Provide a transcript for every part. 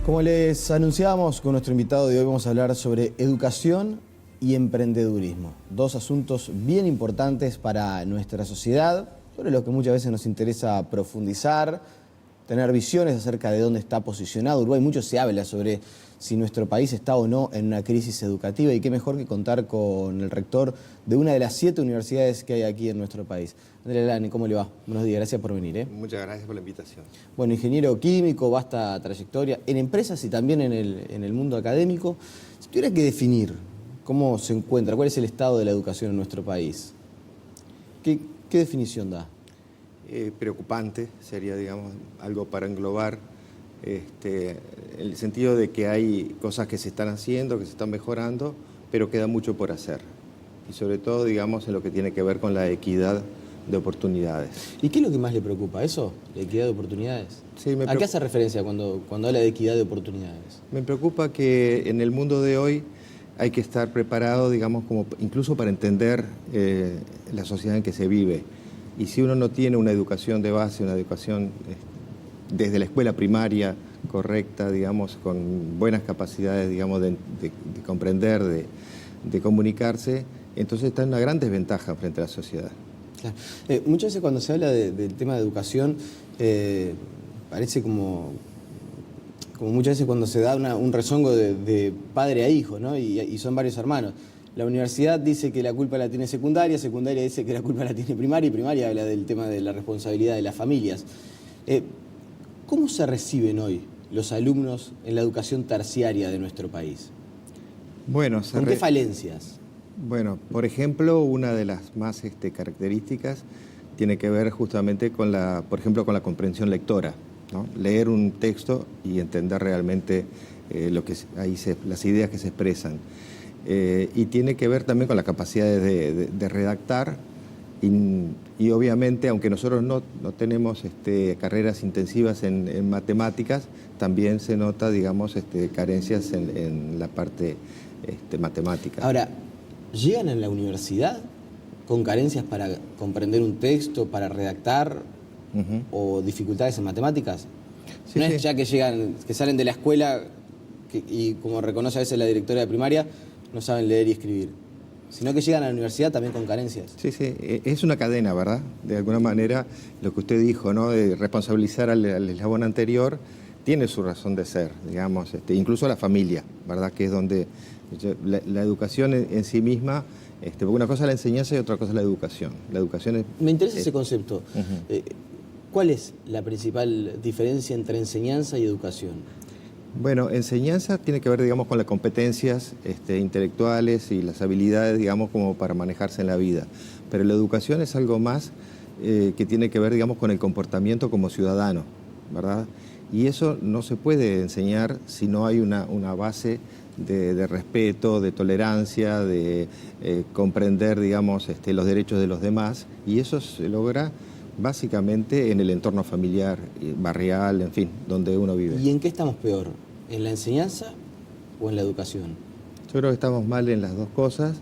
Como les anunciábamos con nuestro invitado de hoy, vamos a hablar sobre educación y emprendedurismo. Dos asuntos bien importantes para nuestra sociedad, sobre los que muchas veces nos interesa profundizar, tener visiones acerca de dónde está posicionado Uruguay. Mucho se habla sobre si nuestro país está o no en una crisis educativa, y qué mejor que contar con el rector de una de las 7 universidades que hay aquí en nuestro país. Andrés Lane, ¿cómo le va? Buenos días, gracias por venir. Muchas gracias por la invitación. Bueno, ingeniero químico, vasta trayectoria en empresas y también en el mundo académico. Si tuviera que definir cómo se encuentra, cuál es el estado de la educación en nuestro país, ¿qué definición da? Preocupante sería, digamos, algo para englobar, el sentido de que hay cosas que se están haciendo, que se están mejorando, pero queda mucho por hacer. Y sobre todo, digamos, en lo que tiene que ver con la equidad de oportunidades. ¿Y qué es lo que más le preocupa? ¿Eso? ¿La equidad de oportunidades? Sí, ¿A qué hace referencia cuando habla de equidad de oportunidades? Me preocupa que en el mundo de hoy hay que estar preparado, digamos, incluso para entender la sociedad en que se vive. Y si uno no tiene una educación de base, una educación desde la escuela primaria correcta, digamos, con buenas capacidades, digamos, de comprender, de comunicarse, entonces está en una gran desventaja frente a la sociedad. Claro. Muchas veces cuando se habla del tema de educación, parece como muchas veces cuando se da un rezongo de padre a hijo, ¿no? Y son varios hermanos. La universidad dice que la culpa la tiene secundaria, secundaria dice que la culpa la tiene primaria, y primaria habla del tema de la responsabilidad de las familias. ¿Cómo se reciben hoy los alumnos en la educación terciaria de nuestro país? Bueno, ¿Con qué falencias? Bueno, por ejemplo, una de las más características tiene que ver justamente con por ejemplo, con la comprensión lectora, ¿no? Leer un texto y entender realmente las ideas que se expresan. Y tiene que ver también con la capacidad de redactar y obviamente, aunque nosotros no tenemos carreras intensivas en matemáticas, también se nota, digamos, carencias en la parte matemática. Ahora, ¿llegan en la universidad con carencias para comprender un texto, para redactar o dificultades en matemáticas? Sí, no sí. Es ya que llegan, que salen de la escuela y como reconoce a veces la directora de primaria, no saben leer y escribir, sino que llegan a la universidad también con carencias. Sí, sí, es una cadena, ¿verdad? De alguna manera, lo que usted dijo, ¿no? De responsabilizar al eslabón anterior, tiene su razón de ser, digamos, incluso la familia, ¿verdad? Que es donde la educación en sí misma, una cosa es la enseñanza y otra cosa es la educación. La educación es... Me interesa ese concepto. ¿Cuál es la principal diferencia entre enseñanza y educación? Bueno, enseñanza tiene que ver, digamos, con las competencias intelectuales y las habilidades, digamos, como para manejarse en la vida. Pero la educación es algo más que tiene que ver, digamos, con el comportamiento como ciudadano, ¿verdad? Y eso no se puede enseñar si no hay una base de respeto, de tolerancia, de comprender, digamos, los derechos de los demás. Y eso se logra básicamente en el entorno familiar, barrial, en fin, donde uno vive. ¿Y en qué estamos peor? ¿En la enseñanza o en la educación? Yo creo que estamos mal en las dos cosas,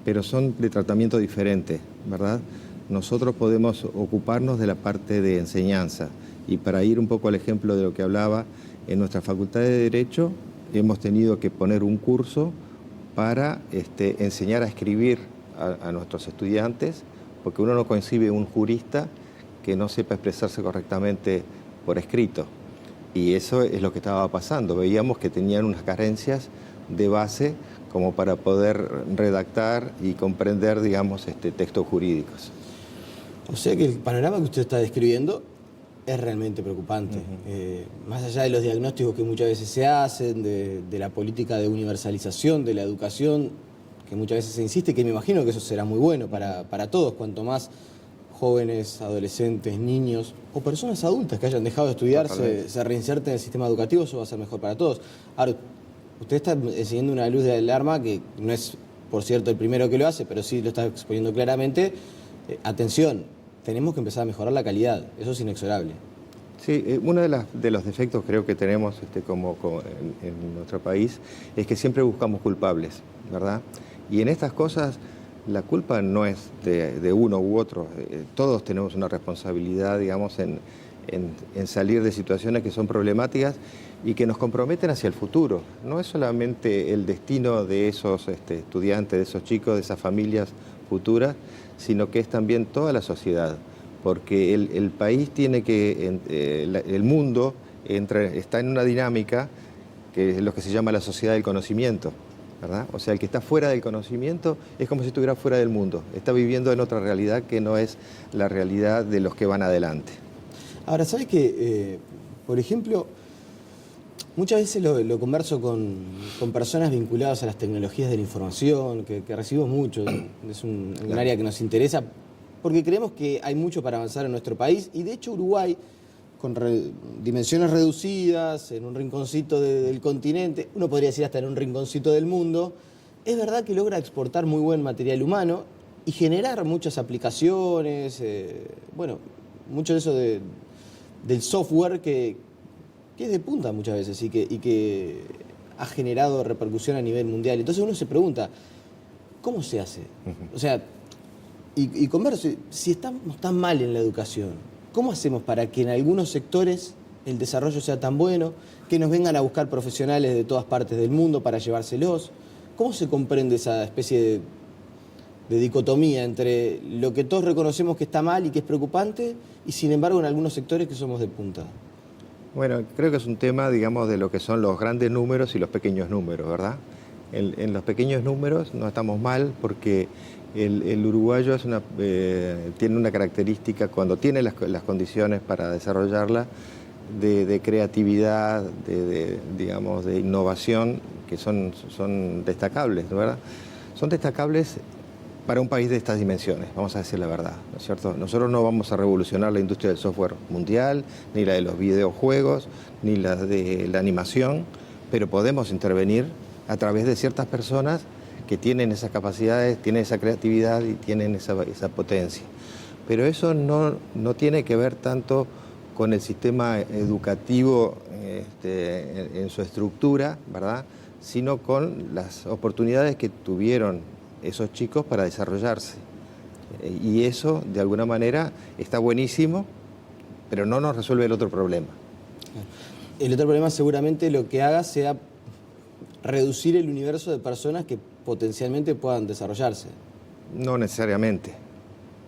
pero son de tratamiento diferente, ¿verdad? Nosotros podemos ocuparnos de la parte de enseñanza, y para ir un poco al ejemplo de lo que hablaba, en nuestra Facultad de Derecho hemos tenido que poner un curso para enseñar a escribir a nuestros estudiantes, porque uno no concibe un jurista que no sepa expresarse correctamente por escrito. Y eso es lo que estaba pasando. Veíamos que tenían unas carencias de base como para poder redactar y comprender, digamos, textos jurídicos. O sea que el panorama que usted está describiendo es realmente preocupante. Más allá de los diagnósticos que muchas veces se hacen, de la política de universalización de la educación, que muchas veces se insiste, que me imagino que eso será muy bueno para todos, cuanto más jóvenes, adolescentes, niños o personas adultas que hayan dejado de estudiar se reinserten en el sistema educativo, eso va a ser mejor para todos. Ahora, usted está encendiendo una luz de alarma que no es, por cierto, el primero que lo hace, pero sí lo está exponiendo claramente. Atención, tenemos que empezar a mejorar la calidad, eso es inexorable. Sí, uno de los defectos creo que tenemos como en nuestro país es que siempre buscamos culpables, ¿verdad? Y en estas cosas la culpa no es de uno u otro, todos tenemos una responsabilidad, digamos, en en salir de situaciones que son problemáticas y que nos comprometen hacia el futuro. No es solamente el destino de esos estudiantes, de esos chicos, de esas familias futuras, sino que es también toda la sociedad, porque el país tiene que, el mundo está en una dinámica que es lo que se llama la sociedad del conocimiento, ¿verdad? O sea, el que está fuera del conocimiento es como si estuviera fuera del mundo, está viviendo en otra realidad que no es la realidad de los que van adelante. Ahora, ¿sabes qué? Por ejemplo, muchas veces lo converso con personas vinculadas a las tecnologías de la información, que recibimos mucho, es un área que nos interesa, porque creemos que hay mucho para avanzar en nuestro país, y de hecho Uruguay, con dimensiones reducidas, en un rinconcito del continente, uno podría decir hasta en un rinconcito del mundo, es verdad que logra exportar muy buen material humano y generar muchas aplicaciones, bueno, mucho de eso del software que es de punta muchas veces y que ha generado repercusión a nivel mundial. Entonces uno se pregunta, ¿cómo se hace? O sea, y converso, si estamos tan mal en la educación, ¿cómo hacemos para que en algunos sectores el desarrollo sea tan bueno, que nos vengan a buscar profesionales de todas partes del mundo para llevárselos? ¿Cómo se comprende esa especie de dicotomía entre lo que todos reconocemos que está mal y que es preocupante, y sin embargo en algunos sectores que somos de punta? Bueno, creo que es un tema, digamos, de lo que son los grandes números y los pequeños números, ¿verdad? En los pequeños números no estamos mal porque el uruguayo tiene una característica, cuando tiene las condiciones para desarrollarla, de creatividad, digamos, de innovación, que son destacables, ¿verdad? Son destacables para un país de estas dimensiones, vamos a decir la verdad, ¿no es cierto? Nosotros no vamos a revolucionar la industria del software mundial, ni la de los videojuegos, ni la de la animación, pero podemos intervenir a través de ciertas personas que tienen esas capacidades, tienen esa creatividad y tienen esa potencia. Pero eso no tiene que ver tanto con el sistema educativo en su estructura, ¿verdad?, sino con las oportunidades que tuvieron esos chicos para desarrollarse. Y eso, de alguna manera, está buenísimo, pero no nos resuelve el otro problema. El otro problema seguramente lo que haga sea reducir el universo de personas que potencialmente puedan desarrollarse. No necesariamente.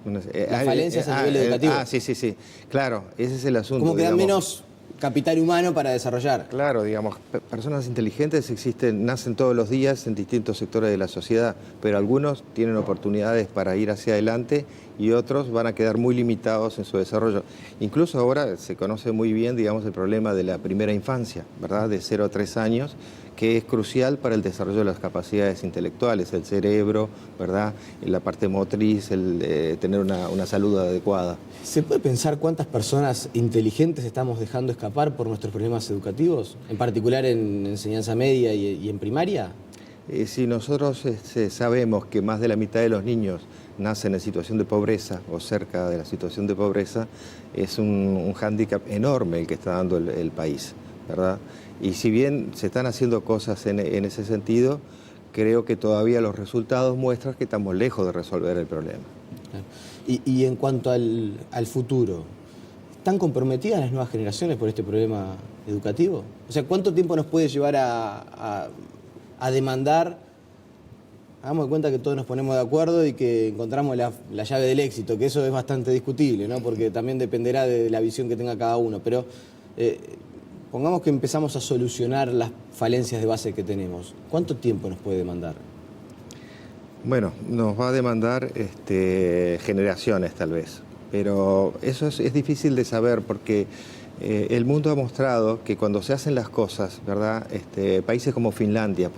Las falencias a nivel educativo. Sí. Claro, ese es el asunto. Como que dan menos capital humano para desarrollar. Claro, digamos, personas inteligentes nacen todos los días en distintos sectores de la sociedad, pero algunos tienen oportunidades para ir hacia adelante y otros van a quedar muy limitados en su desarrollo. Incluso ahora se conoce muy bien, digamos, el problema de la primera infancia, ¿verdad?, de 0 a 3 años, que es crucial para el desarrollo de las capacidades intelectuales, el cerebro, ¿verdad?, la parte motriz, el tener una salud adecuada. ¿Se puede pensar cuántas personas inteligentes estamos dejando escapar por nuestros problemas educativos, en particular en enseñanza media y en primaria? Si nosotros sabemos que más de la mitad de los niños nacen en situación de pobreza o cerca de la situación de pobreza, es un hándicap enorme el que está dando el país, ¿verdad? Y si bien se están haciendo cosas en ese sentido, creo que todavía los resultados muestran que estamos lejos de resolver el problema. Y en cuanto al futuro, ¿están comprometidas las nuevas generaciones por este problema educativo? O sea, ¿cuánto tiempo nos puede llevar a demandar? Hagamos de cuenta que todos nos ponemos de acuerdo y que encontramos la llave del éxito, que eso es bastante discutible, ¿no?, porque también dependerá de la visión que tenga cada uno, pero pongamos que empezamos a solucionar las falencias de base que tenemos. ¿Cuánto tiempo nos puede demandar? Bueno, nos va a demandar generaciones tal vez, pero eso es difícil de saber porque el mundo ha mostrado que cuando se hacen las cosas, ¿verdad?, países como Finlandia,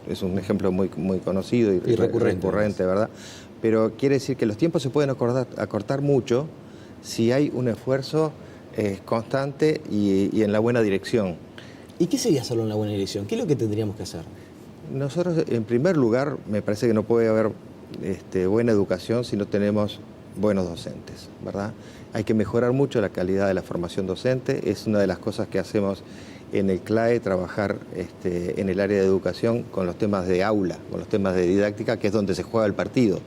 es un ejemplo muy conocido y recurrente, ¿verdad?, pero quiere decir que los tiempos se pueden acortar mucho si hay un esfuerzo constante y en la buena dirección. ¿Y qué sería hacerlo en la buena dirección? ¿Qué es lo que tendríamos que hacer? Nosotros, en primer lugar, me parece que no puede haber buena educación si no tenemos buenos docentes, ¿verdad? Hay que mejorar mucho la calidad de la formación docente, es una de las cosas que hacemos en el CLAE, trabajar en el área de educación con los temas de aula, con los temas de didáctica, que es donde se juega el partido,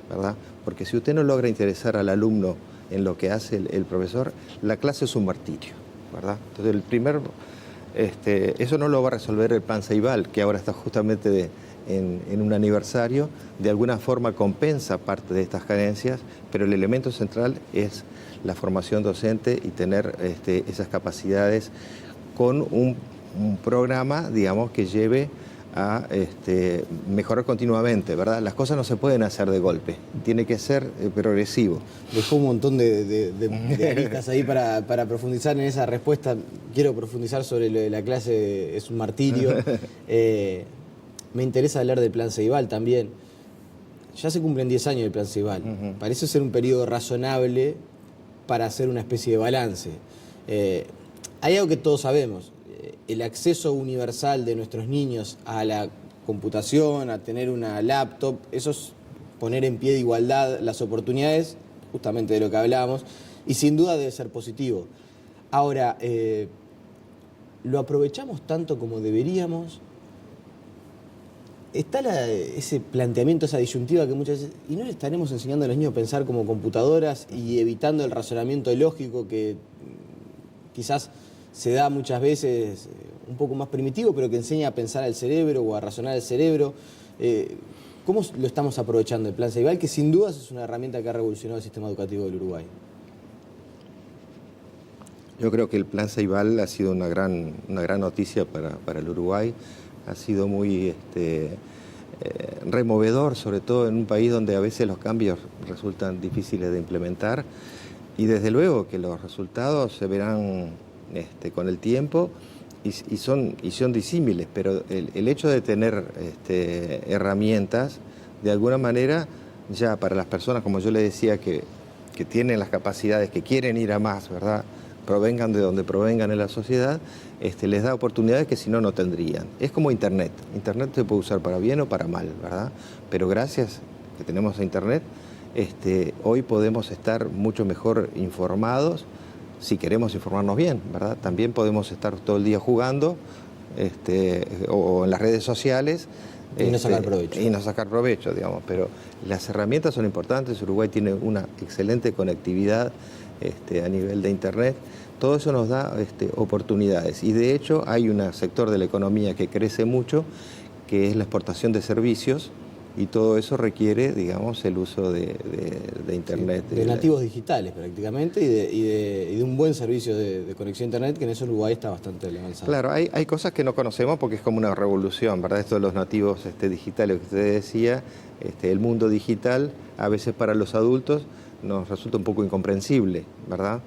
¿verdad? Porque si usted no logra interesar al alumno en lo que hace el profesor, la clase es un martirio, ¿verdad? Entonces, eso no lo va a resolver el plan Ceibal, que ahora está justamente en un aniversario, de alguna forma compensa parte de estas carencias, pero el elemento central es la formación docente y tener esas capacidades con un programa, digamos, que lleve a mejorar continuamente, ¿verdad? Las cosas no se pueden hacer de golpe, tiene que ser progresivo. Dejó un montón de aristas ahí para profundizar en esa respuesta. Quiero profundizar sobre lo de la clase, es un martirio. Me interesa hablar del plan Ceibal también. Ya se cumplen 10 años del plan Ceibal. Parece ser un periodo razonable para hacer una especie de balance. Hay algo que todos sabemos. El acceso universal de nuestros niños a la computación, a tener una laptop, eso es poner en pie de igualdad las oportunidades, justamente de lo que hablábamos, y sin duda debe ser positivo. Ahora, ¿lo aprovechamos tanto como deberíamos? Está ese planteamiento, esa disyuntiva que muchas veces... ¿Y no le estaremos enseñando a los niños a pensar como computadoras y evitando el razonamiento lógico que quizás se da muchas veces un poco más primitivo, pero que enseña a pensar al cerebro o a razonar el cerebro? ¿Cómo lo estamos aprovechando el plan Ceibal, que sin dudas es una herramienta que ha revolucionado el sistema educativo del Uruguay? Yo creo que el plan Ceibal ha sido una gran noticia para el Uruguay. Ha sido muy removedor, sobre todo en un país donde a veces los cambios resultan difíciles de implementar. Y desde luego que los resultados se verán con el tiempo y son disímiles, pero el hecho de tener herramientas, de alguna manera, ya para las personas, como yo le decía, que tienen las capacidades, que quieren ir a más, ¿verdad?, provengan de donde provengan en la sociedad, les da oportunidades que si no, no tendrían. Es como Internet. Internet se puede usar para bien o para mal, ¿verdad? Pero gracias que tenemos a Internet, hoy podemos estar mucho mejor informados si queremos informarnos bien, ¿verdad? También podemos estar todo el día jugando o en las redes sociales. Y no sacar provecho. Y no sacar provecho, digamos. Pero las herramientas son importantes. Uruguay tiene una excelente conectividad a nivel de Internet. Todo eso nos da oportunidades. Y de hecho hay un sector de la economía que crece mucho, que es la exportación de servicios, y todo eso requiere, digamos, el uso de Internet. Sí, de nativos digitales prácticamente y de un buen servicio de conexión a Internet, que en eso Uruguay está bastante avanzado. Claro, hay cosas que no conocemos porque es como una revolución, ¿verdad? Esto de los nativos digitales que usted decía, el mundo digital a veces para los adultos nos resulta un poco incomprensible, ¿verdad?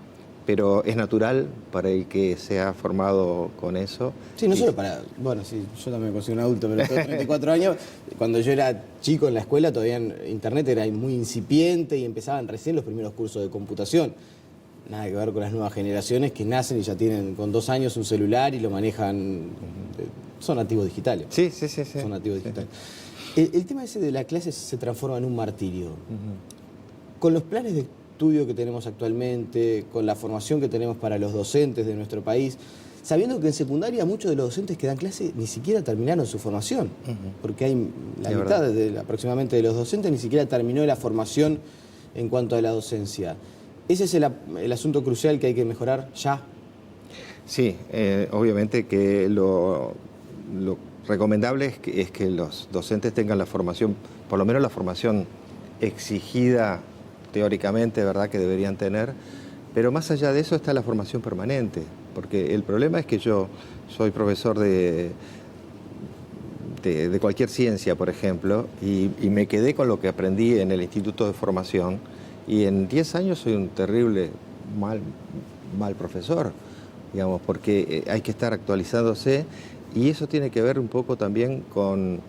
Pero es natural para el que se ha formado con eso. Sí, no solo para... Bueno, sí, yo también me considero un adulto, pero tengo 34 años. Cuando yo era chico en la escuela, todavía Internet era muy incipiente y empezaban recién los primeros cursos de computación. Nada que ver con las nuevas generaciones que nacen y ya tienen con 2 años un celular y lo manejan... Son nativos digitales. Sí. Son nativos digitales. El tema ese de la clase se transforma en un martirio. Con los planes de estudio que tenemos actualmente, con la formación que tenemos para los docentes de nuestro país, sabiendo que en secundaria muchos de los docentes que dan clase ni siquiera terminaron su formación, porque hay la mitad aproximadamente de los docentes ni siquiera terminó la formación en cuanto a la docencia. ¿Ese es el asunto crucial que hay que mejorar ya? Sí, obviamente que lo recomendable es que los docentes tengan la formación, por lo menos la formación exigida teóricamente, ¿verdad?, que deberían tener, pero más allá de eso está la formación permanente, porque el problema es que yo soy profesor de cualquier ciencia, por ejemplo, y me quedé con lo que aprendí en el Instituto de Formación, y en 10 años soy un terrible mal profesor, digamos, porque hay que estar actualizándose, y eso tiene que ver un poco también con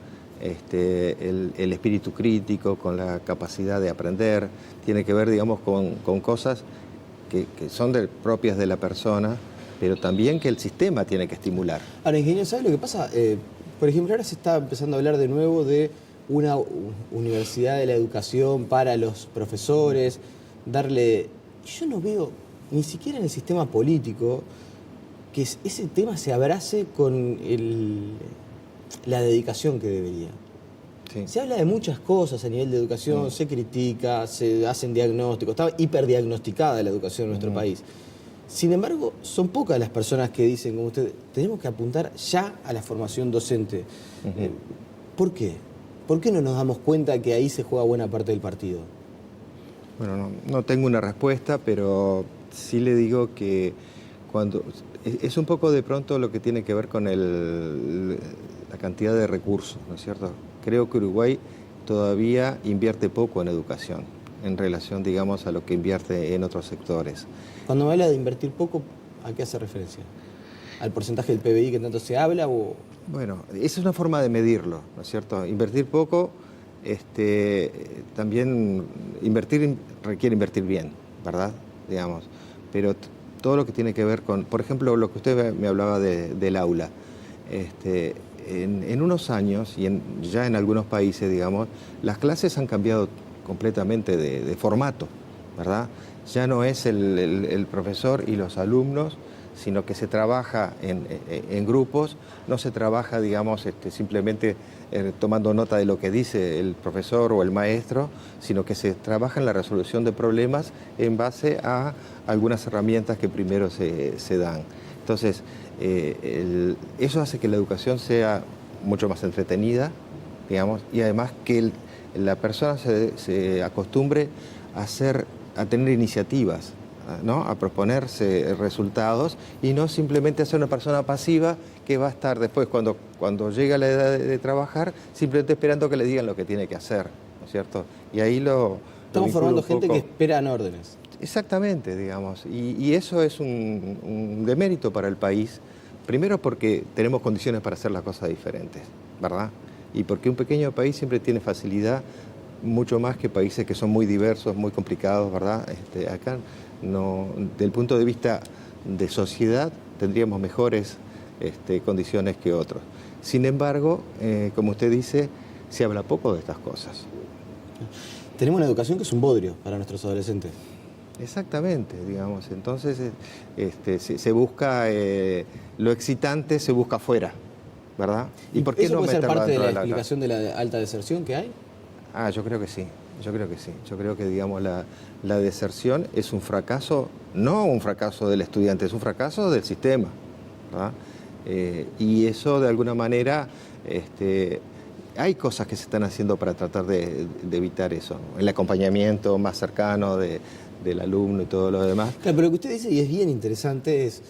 el espíritu crítico, con la capacidad de aprender, tiene que ver, digamos, con cosas que son propias de la persona, pero también que el sistema tiene que estimular. Ahora, ingeniero, ¿sabe lo que pasa? Por ejemplo, ahora se está empezando a hablar de nuevo de una universidad de la educación para los profesores, Yo no veo, ni siquiera en el sistema político, que ese tema se abrace con la dedicación que debería. Sí. Se habla de muchas cosas a nivel de educación, se critica, se hacen diagnósticos, está hiperdiagnosticada la educación en nuestro país. Sin embargo, son pocas las personas que dicen, como usted, tenemos que apuntar ya a la formación docente. ¿Por qué? ¿Por qué no nos damos cuenta que ahí se juega buena parte del partido? Bueno, no tengo una respuesta, pero sí le digo que cuando es un poco de pronto lo que tiene que ver con la cantidad de recursos, ¿no es cierto? Creo que Uruguay todavía invierte poco en educación en relación, digamos, a lo que invierte en otros sectores. Cuando me habla de invertir poco, ¿a qué hace referencia? ¿Al porcentaje del PBI que tanto se habla o...? Bueno, esa es una forma de medirlo, ¿no es cierto? Invertir poco, también requiere invertir bien, ¿verdad? Digamos, pero todo lo que tiene que ver con, por ejemplo, lo que usted me hablaba del aula. En unos años, y ya en algunos países, digamos, las clases han cambiado completamente de formato, ¿verdad? Ya no es el profesor y los alumnos, sino que se trabaja en grupos, no se trabaja, digamos, simplemente tomando nota de lo que dice el profesor o el maestro, sino que se trabaja en la resolución de problemas en base a algunas herramientas que primero se dan. Entonces, eso hace que la educación sea mucho más entretenida, digamos, y además que la persona se acostumbre a tener iniciativas, ¿no? A proponerse resultados y no simplemente a ser una persona pasiva que va a estar después, cuando llega la edad de trabajar, simplemente esperando que le digan lo que tiene que hacer, ¿no es cierto? Y ahí Estamos formando gente que esperan órdenes. Exactamente, digamos, y eso es un demérito para el país, primero porque tenemos condiciones para hacer las cosas diferentes, ¿verdad? Y porque un pequeño país siempre tiene facilidad, mucho más que países que son muy diversos, muy complicados, ¿verdad? Acá, no, desde el punto de vista de sociedad, tendríamos mejores condiciones que otros. Sin embargo, como usted dice, se habla poco de estas cosas. Tenemos una educación que es un bodrio para nuestros adolescentes. Exactamente, digamos. Entonces se busca lo excitante, se busca afuera, ¿verdad? ¿Y por qué ¿Eso no puede ser parte de la explicación de la alta deserción que hay? Yo creo que sí. Yo creo que sí. Yo creo que, digamos, la deserción es un fracaso, no un fracaso del estudiante, es un fracaso del sistema, ¿verdad? Y eso, de alguna manera, hay cosas que se están haciendo para tratar de evitar eso, ¿no? El acompañamiento más cercano del alumno y todo lo demás. Claro, pero lo que usted dice, y es bien interesante, es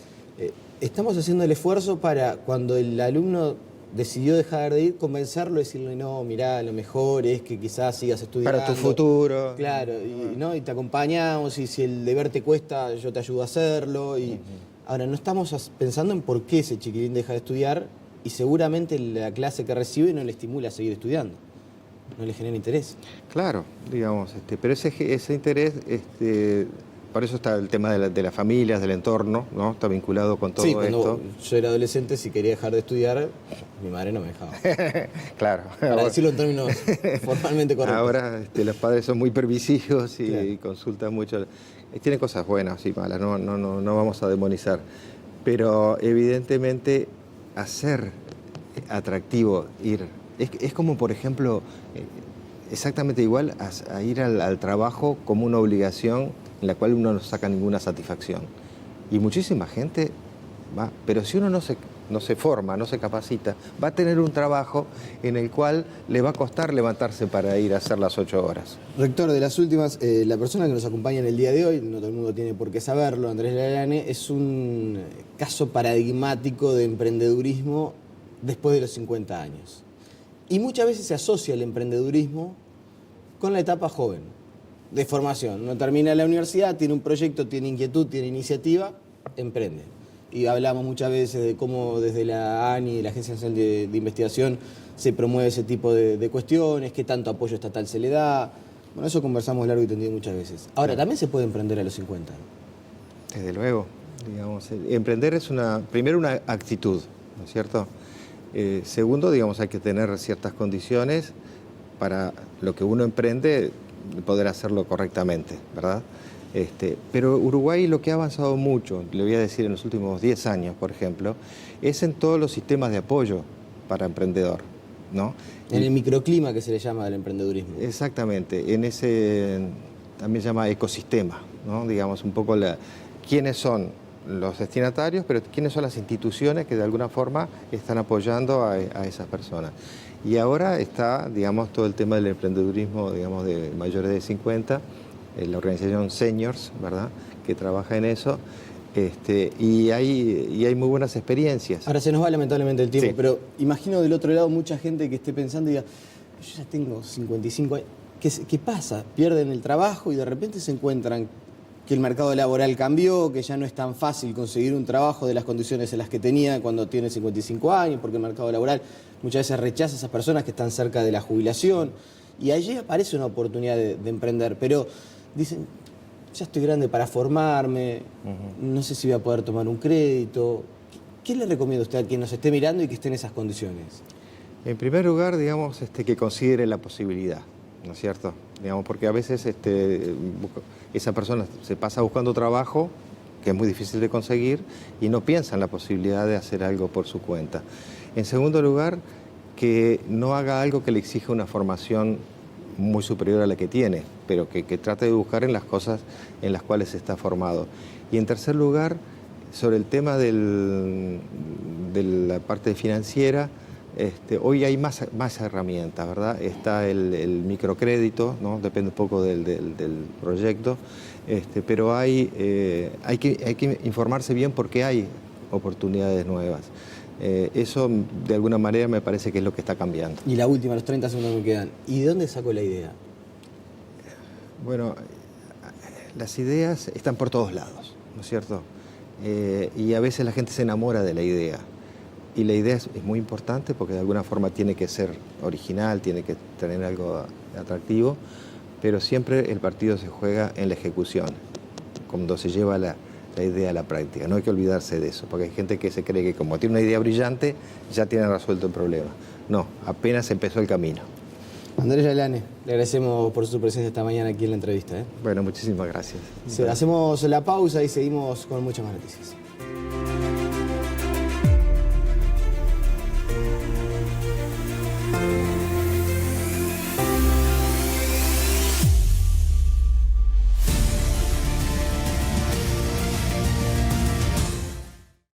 estamos haciendo el esfuerzo para cuando el alumno decidió dejar de ir, convencerlo, decirle, no, mirá, lo mejor es que quizás sigas estudiando. Para tu futuro. Claro, y te acompañamos, y si el deber te cuesta, yo te ayudo a hacerlo. Ahora, no estamos pensando en por qué ese chiquilín deja de estudiar, y seguramente la clase que recibe no le estimula a seguir estudiando, no le genera interés. Claro, digamos, pero ese interés, por eso está el tema de las familias, del entorno, ¿no? Está vinculado con todo esto. Cuando yo era adolescente, si quería dejar de estudiar, mi madre no me dejaba. Claro. Para decirlo en términos formalmente correctos. Ahora los padres son muy permisivos y claro, consultan mucho. Tiene cosas buenas y malas, no vamos a demonizar. Pero evidentemente hacer atractivo ir. Es como, por ejemplo, exactamente igual a ir al trabajo como una obligación en la cual uno no saca ninguna satisfacción. Y muchísima gente va, pero si uno no se forma, no se capacita, va a tener un trabajo en el cual le va a costar levantarse para ir a hacer las 8 horas. Rector, de las últimas, la persona que nos acompaña en el día de hoy, no todo el mundo tiene por qué saberlo, Andrés Lalane, es un caso paradigmático de emprendedurismo después de los 50 años. Y muchas veces se asocia el emprendedurismo con la etapa joven, de formación. No termina la universidad, tiene un proyecto, tiene inquietud, tiene iniciativa, emprende. Y hablamos muchas veces de cómo desde la ANI, la Agencia Nacional de Investigación, se promueve ese tipo de cuestiones, qué tanto apoyo estatal se le da. Bueno, eso conversamos largo y tendido muchas veces. Ahora, también se puede emprender a los 50. Desde luego. Digamos, emprender es primero una actitud, ¿no es cierto? Segundo, digamos, hay que tener ciertas condiciones para lo que uno emprende, poder hacerlo correctamente, ¿verdad? Pero Uruguay lo que ha avanzado mucho, le voy a decir en los últimos 10 años, por ejemplo, es en todos los sistemas de apoyo para emprendedor, ¿no? En el microclima que se le llama del emprendedurismo. Exactamente, en ese también se llama ecosistema, ¿no? Digamos, un poco quiénes son los destinatarios, pero quiénes son las instituciones que de alguna forma están apoyando a esas personas. Y ahora está, digamos, todo el tema del emprendedurismo, digamos, de mayores de 50, la organización Seniors, ¿verdad?, que trabaja en eso. Y hay muy buenas experiencias. Ahora se nos va lamentablemente el tiempo, Sí. pero imagino del otro lado mucha gente que esté pensando y diga, yo ya tengo 55 años, ¿qué pasa? Pierden el trabajo y de repente se encuentran que el mercado laboral cambió, que ya no es tan fácil conseguir un trabajo de las condiciones en las que tenía cuando tiene 55 años, porque el mercado laboral muchas veces rechaza a esas personas que están cerca de la jubilación, y allí aparece una oportunidad de emprender, pero dicen, ya estoy grande para formarme, no sé si voy a poder tomar un crédito. ¿Qué le recomienda usted a quien nos esté mirando y que esté en esas condiciones? En primer lugar, digamos, que considere la posibilidad, ¿no es cierto? Digamos, porque a veces esa persona se pasa buscando trabajo, que es muy difícil de conseguir, y no piensa en la posibilidad de hacer algo por su cuenta. En segundo lugar, que no haga algo que le exija una formación muy superior a la que tiene, pero que trate de buscar en las cosas en las cuales está formado. Y en tercer lugar, sobre el tema de la parte financiera, hoy hay más herramientas, ¿verdad? Está el microcrédito, ¿no? Depende un poco del proyecto, pero hay que informarse bien porque hay oportunidades nuevas. Eso, de alguna manera, me parece que es lo que está cambiando. Y la última, los 30 segundos me quedan. ¿Y de dónde sacó la idea? Bueno, las ideas están por todos lados, ¿no es cierto? Y a veces la gente se enamora de la idea. Y la idea es muy importante porque de alguna forma tiene que ser original, tiene que tener algo atractivo, pero siempre el partido se juega en la ejecución, cuando se lleva la idea a la práctica. No hay que olvidarse de eso, porque hay gente que se cree que como tiene una idea brillante, ya tiene resuelto el problema. No, apenas empezó el camino. Andrés Lalane, le agradecemos por su presencia esta mañana aquí en la entrevista. Bueno, muchísimas gracias. Hacemos la pausa y seguimos con muchas más noticias.